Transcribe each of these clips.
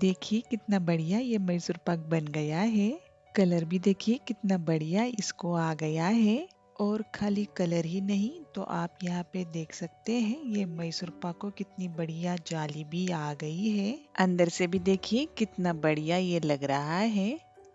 देखिए कितना बढ़िया ये मैसूर पाक बन गया है। कलर भी देखिए कितना बढ़िया इसको आ गया है। और खाली कलर ही नहीं तो आप यहाँ पे देख सकते हैं ये मैसूर पाक को कितनी बढ़िया जाली भी आ गई है। अंदर से भी देखिए कितना बढ़िया ये लग रहा है।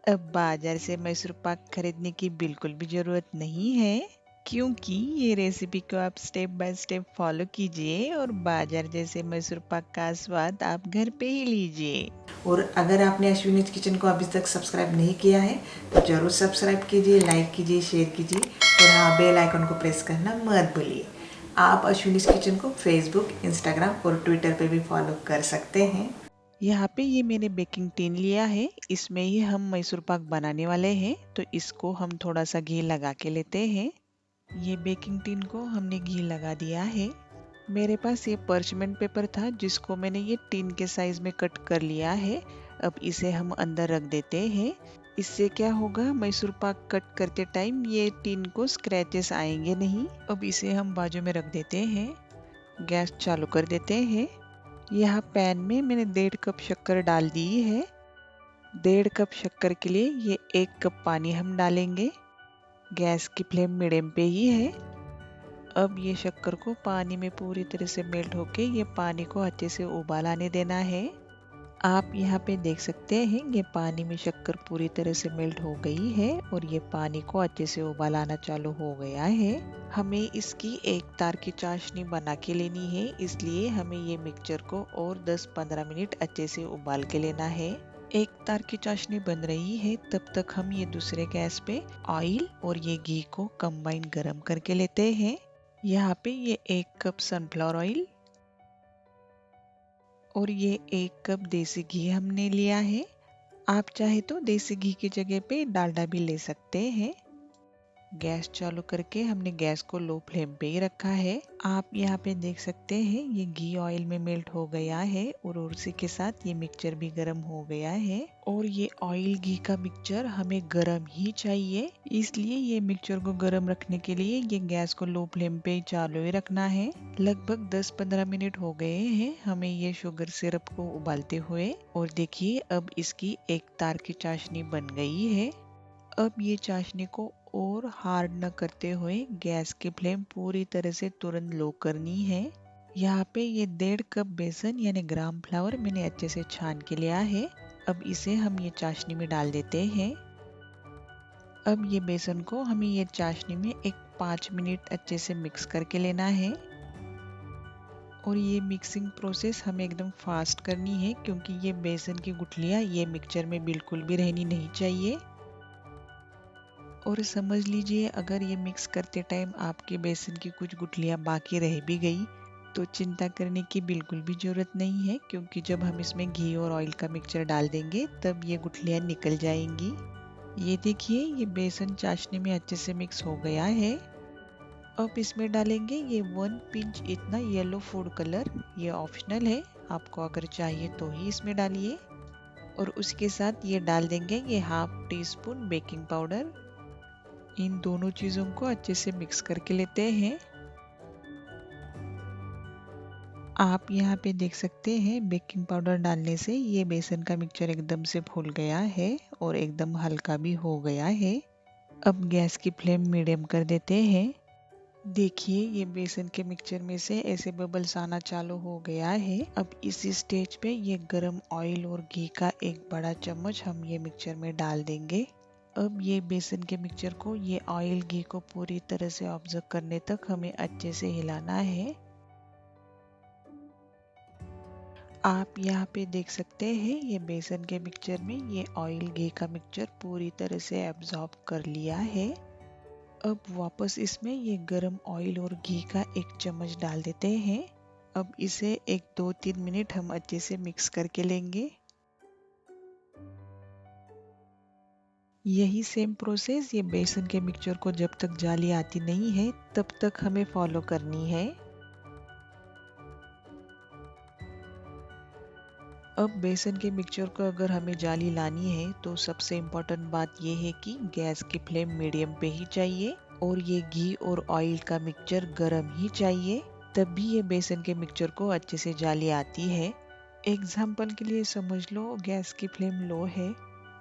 अब बाजार से मैसूर पाक खरीदने की बिल्कुल भी जरूरत नहीं है, क्योंकि ये रेसिपी को आप स्टेप बाय स्टेप फॉलो कीजिए और बाजार जैसे मैसूर पाक का स्वाद आप घर पे ही लीजिए। और अगर आपने अश्विनीज किचन को अभी तक सब्सक्राइब नहीं किया है तो ज़रूर सब्सक्राइब कीजिए, लाइक कीजिए, शेयर कीजिए और हाँ, बेल आइकन को प्रेस करना मत भूलिए। आप अश्विनीज किचन को फेसबुक, इंस्टाग्राम और ट्विटर पे भी फॉलो कर सकते हैं। यहाँ पे ये मैंने बेकिंग टिन लिया है, इसमें ही हम मैसूर पाक बनाने वाले हैं, तो इसको हम थोड़ा सा घी लगा के लेते हैं। ये बेकिंग टिन को हमने घी लगा दिया है। मेरे पास ये पर्चमेंट पेपर था जिसको मैंने ये टिन के साइज में कट कर लिया है। अब इसे हम अंदर रख देते हैं। इससे क्या होगा, मैसूर पाक कट करते टाइम ये टिन को स्क्रैचेस आएंगे नहीं। अब इसे हम बाजू में रख देते हैं। गैस चालू कर देते हैं। यहाँ पैन में मैंने 1.5 कप शक्कर डाल दी है। 1.5 कप शक्कर के लिए ये 1 कप पानी हम डालेंगे। गैस की फ्लेम मीडियम पे ही है। अब ये शक्कर को पानी में पूरी तरह से मेल्ट होके ये पानी को अच्छे से उबाल आने देना है। आप यहाँ पे देख सकते हैं ये पानी में शक्कर पूरी तरह से मेल्ट हो गई है और ये पानी को अच्छे से उबाल आना चालू हो गया है। हमें इसकी एक तार की चाशनी बना के लेनी है, इसलिए हमें ये मिक्सचर को और 10-15 मिनट अच्छे से उबाल के लेना है। एक तार की चाशनी बन रही है तब तक हम ये दूसरे गैस पे ऑयल और ये घी को कंबाइन गरम करके लेते हैं। यहाँ पे ये 1 कप सनफ्लावर ऑयल और ये 1 कप देसी घी हमने लिया है। आप चाहे तो देसी घी की जगह पे डालडा भी ले सकते हैं। गैस चालू करके हमने गैस को लो फ्लेम पे ही रखा है। आप यहाँ पे देख सकते हैं ये घी ऑयल में मेल्ट हो गया है और उसी के साथ ये मिक्सचर भी गर्म हो गया है। और ये ऑयल घी का मिक्सचर हमें गर्म ही चाहिए, इसलिए ये मिक्सचर को गर्म रखने के लिए ये गैस को लो फ्लेम पे चालू ही रखना है। लगभग 10-15 मिनट हो गए हैं हमें ये शुगर सिरप को उबालते हुए। और देखिए अब इसकी एक तार की चाशनी बन गई है। अब ये चाशनी को और हार्ड न करते हुए गैस की फ्लेम पूरी तरह से तुरंत लो करनी है। यहाँ पे ये 1.5 कप बेसन यानी ग्राम फ्लावर मैंने अच्छे से छान के लिया है। अब इसे हम ये चाशनी में डाल देते हैं। अब ये बेसन को हमें ये चाशनी में एक 5 मिनट अच्छे से मिक्स करके लेना है। और ये मिक्सिंग प्रोसेस हमें एकदम फास्ट करनी है, क्योंकि ये बेसन की गुठलियाँ ये मिक्सचर में बिल्कुल भी रहनी नहीं चाहिए। और समझ लीजिए अगर ये मिक्स करते टाइम आपके बेसन की कुछ गुठलियाँ बाकी रह भी गई तो चिंता करने की बिल्कुल भी ज़रूरत नहीं है, क्योंकि जब हम इसमें घी और ऑयल का मिक्सचर डाल देंगे तब ये गुठलियाँ निकल जाएंगी। ये देखिए ये बेसन चाशनी में अच्छे से मिक्स हो गया है। अब इसमें डालेंगे ये 1 पिंच इतना येलो फूड कलर। ये ऑप्शनल है, आपको अगर चाहिए तो ही इसमें डालिए। और उसके साथ ये डाल देंगे ये ½ टीस्पून बेकिंग पाउडर। इन दोनों चीज़ों को अच्छे से मिक्स करके लेते हैं। आप यहाँ पे देख सकते हैं बेकिंग पाउडर डालने से ये बेसन का मिक्सचर एकदम से फूल गया है और एकदम हल्का भी हो गया है। अब गैस की फ्लेम मीडियम कर देते हैं। देखिए ये बेसन के मिक्सचर में से ऐसे बबल्स आना चालू हो गया है। अब इसी स्टेज पे ये गरम ऑयल और घी का एक बड़ा चम्मच हम ये मिक्सचर में डाल देंगे। अब ये बेसन के मिक्सचर को ये ऑयल घी को पूरी तरह से ऑब्जर्व करने तक हमें अच्छे से हिलाना है। आप यहाँ पे देख सकते हैं ये बेसन के मिक्सचर में ये ऑयल घी का मिक्सचर पूरी तरह से एब्जॉर्ब कर लिया है। अब वापस इसमें ये गरम ऑयल और घी का एक चम्मच डाल देते हैं। अब इसे एक 2-3 मिनट हम अच्छे से मिक्स करके लेंगे। यही सेम प्रोसेस ये बेसन के मिक्सचर को जब तक जाली आती नहीं है तब तक हमें फॉलो करनी है। अब बेसन के मिक्सचर को अगर हमें जाली लानी है तो सबसे इम्पोर्टेंट बात यह है कि गैस की फ्लेम मीडियम पे ही चाहिए और ये घी और ऑयल का मिक्सचर गर्म ही चाहिए, तब भी ये बेसन के मिक्सचर को अच्छे से जाली आती है। एग्जाम्पल के लिए समझ लो गैस की फ्लेम लो है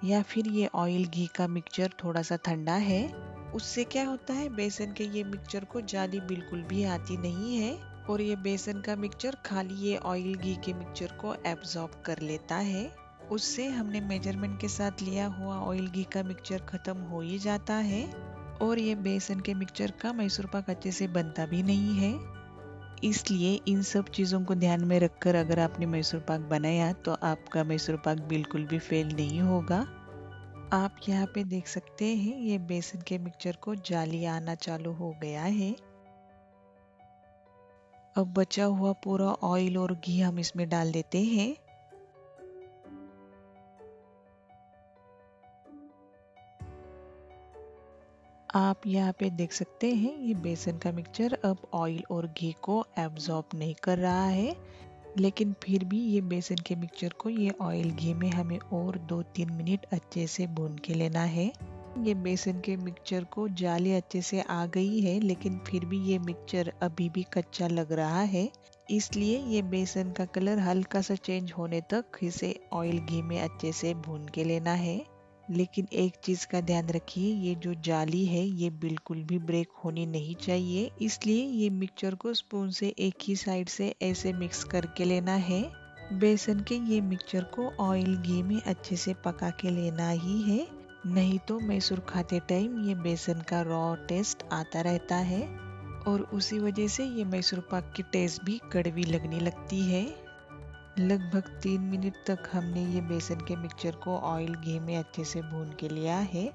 या फिर ये ऑयल घी का मिक्सचर थोड़ा सा ठंडा है। उससे क्या होता है, बेसन के ये मिक्सचर को जाली बिल्कुल भी आती नहीं है और ये बेसन का मिक्सचर खाली ये ऑयल घी के मिक्सचर को एब्जॉर्ब कर लेता है। उससे हमने मेजरमेंट के साथ लिया हुआ ऑयल घी का मिक्सचर खत्म हो ही जाता है और ये बेसन के मिक्सचर का मैसूर पाक अच्छे से बनता भी नहीं है। इसलिए इन सब चीज़ों को ध्यान में रखकर अगर आपने मैसूर पाक बनाया तो आपका मैसूर पाक बिल्कुल भी फेल नहीं होगा। आप यहाँ पे देख सकते हैं ये बेसन के मिक्सचर को जाली आना चालू हो गया है। अब बचा हुआ पूरा ऑयल और घी हम इसमें डाल देते हैं। आप यहाँ पे देख सकते हैं ये बेसन का मिक्सचर अब ऑयल और घी को एब्जॉर्ब नहीं कर रहा है, लेकिन फिर भी ये बेसन के मिक्सचर को ये ऑयल घी में हमें और 2-3 मिनट अच्छे से भून के लेना है। ये बेसन के मिक्सचर को जाली अच्छे से आ गई है, लेकिन फिर भी ये मिक्सचर अभी भी कच्चा लग रहा है। इसलिए ये बेसन का कलर हल्का सा चेंज होने तक इसे ऑयल घी में अच्छे से भून के लेना है। लेकिन एक चीज का ध्यान रखिए, ये जो जाली है ये बिल्कुल भी ब्रेक होनी नहीं चाहिए। इसलिए ये मिक्सचर को स्पून से एक ही साइड से ऐसे मिक्स करके लेना है। बेसन के ये मिक्सचर को ऑयल घी में अच्छे से पका के लेना ही है, नहीं तो मैसूर खाते टाइम ये बेसन का रॉ टेस्ट आता रहता है और उसी वजह से ये मैसूर पाक की टेस्ट भी कड़वी लगने लगती है। लगभग 3 मिनट तक हमने ये बेसन के मिक्सचर को ऑयल घी में अच्छे से भून के लिया है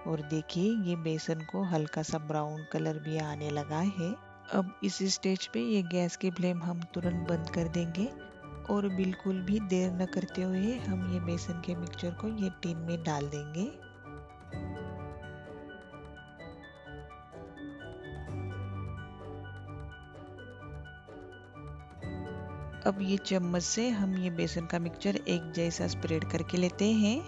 और देखिए ये बेसन को हल्का सा ब्राउन कलर भी आने लगा है। अब इस स्टेज पे ये गैस की फ्लेम हम तुरंत बंद कर देंगे और बिल्कुल भी देर न करते हुए हम ये बेसन के मिक्सचर को ये टिन में डाल देंगे। अब ये चम्मच से हम ये बेसन का मिक्सचर एक जैसा स्प्रेड करके लेते हैं।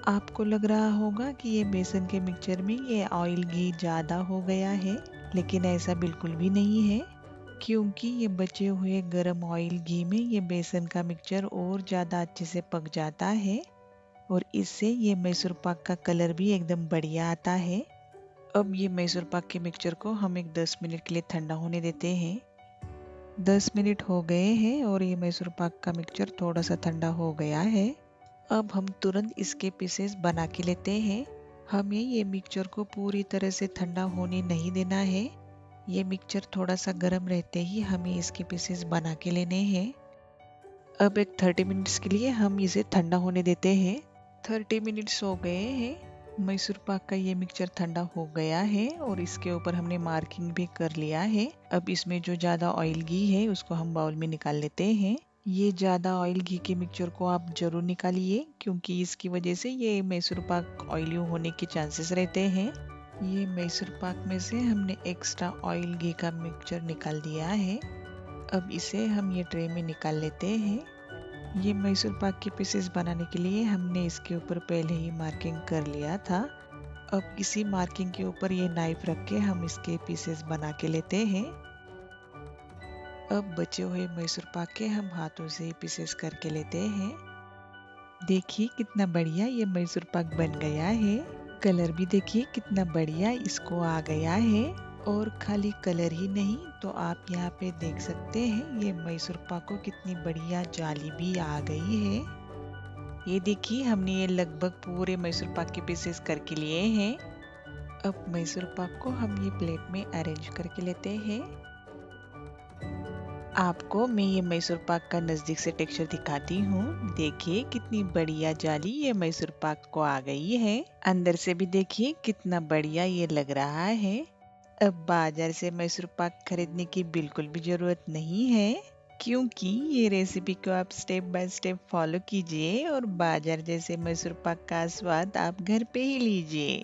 आपको लग रहा होगा कि ये बेसन के मिक्सचर में ये ऑयल घी ज़्यादा हो गया है, लेकिन ऐसा बिल्कुल भी नहीं है, क्योंकि ये बचे हुए गरम ऑयल घी में ये बेसन का मिक्सचर और ज़्यादा अच्छे से पक जाता है और इससे ये मैसूर पाक का कलर भी एकदम बढ़िया आता है। अब ये मैसूर पाक के मिक्सचर को हम एक 10 मिनट के लिए ठंडा होने देते हैं। 10 मिनट हो गए हैं और ये मैसूर पाक का मिक्सचर थोड़ा सा ठंडा हो गया है। अब हम तुरंत इसके पीसेस बना के लेते हैं। हमें ये मिक्सचर को पूरी तरह से ठंडा होने नहीं देना है। ये मिक्सचर थोड़ा सा गर्म रहते ही हमें इसके पीसेस बना के लेने हैं। अब एक 30 मिनट्स के लिए हम इसे ठंडा होने देते हैं। 30 मिनट्स हो गए हैं। मैसूर पाक का ये मिक्सचर ठंडा हो गया है और इसके ऊपर हमने मार्किंग भी कर लिया है। अब इसमें जो ज़्यादा ऑयल घी है उसको हम बाउल में निकाल लेते हैं। ये ज़्यादा ऑयल घी के मिक्सचर को आप जरूर निकालिए, क्योंकि इसकी वजह से ये मैसूर पाक ऑयली होने के चांसेस रहते हैं। ये मैसूर पाक में से हमने एक्स्ट्रा ऑयल घी का मिक्सचर निकाल दिया है। अब इसे हम ये ट्रे में निकाल लेते हैं। ये मैसूर पाक के पीसेस बनाने के लिए हमने इसके ऊपर पहले ही मार्किंग कर लिया था। अब इसी मार्किंग के ऊपर ये नाइफ रख के हम इसके पीसेस बना के लेते हैं। अब बचे हुए मैसूर पाक के हम हाथों से पीसेस करके लेते हैं। देखिए कितना बढ़िया ये मैसूर पाक बन गया है। कलर भी देखिए कितना बढ़िया इसको आ गया है। और खाली कलर ही नहीं, तो आप यहाँ पे देख सकते हैं ये मैसूर पाक को कितनी बढ़िया जाली भी आ गई है। ये देखिए हमने ये लगभग पूरे मैसूर पाक के पीसेस करके लिए हैं। अब मैसूर पाक को हम ये प्लेट में अरेंज करके लेते हैं। आपको मैं ये मैसूर पाक का नज़दीक से टेक्सचर दिखाती हूँ। देखिए कितनी बढ़िया जाली ये मैसूर पाक को आ गई है। अंदर से भी देखिए कितना बढ़िया ये लग रहा है। अब बाजार से मैसूर पाक खरीदने की बिल्कुल भी ज़रूरत नहीं है, क्योंकि ये रेसिपी को आप स्टेप बाय स्टेप फॉलो कीजिए और बाजार जैसे मैसूर पाक का स्वाद आप घर पे ही लीजिए।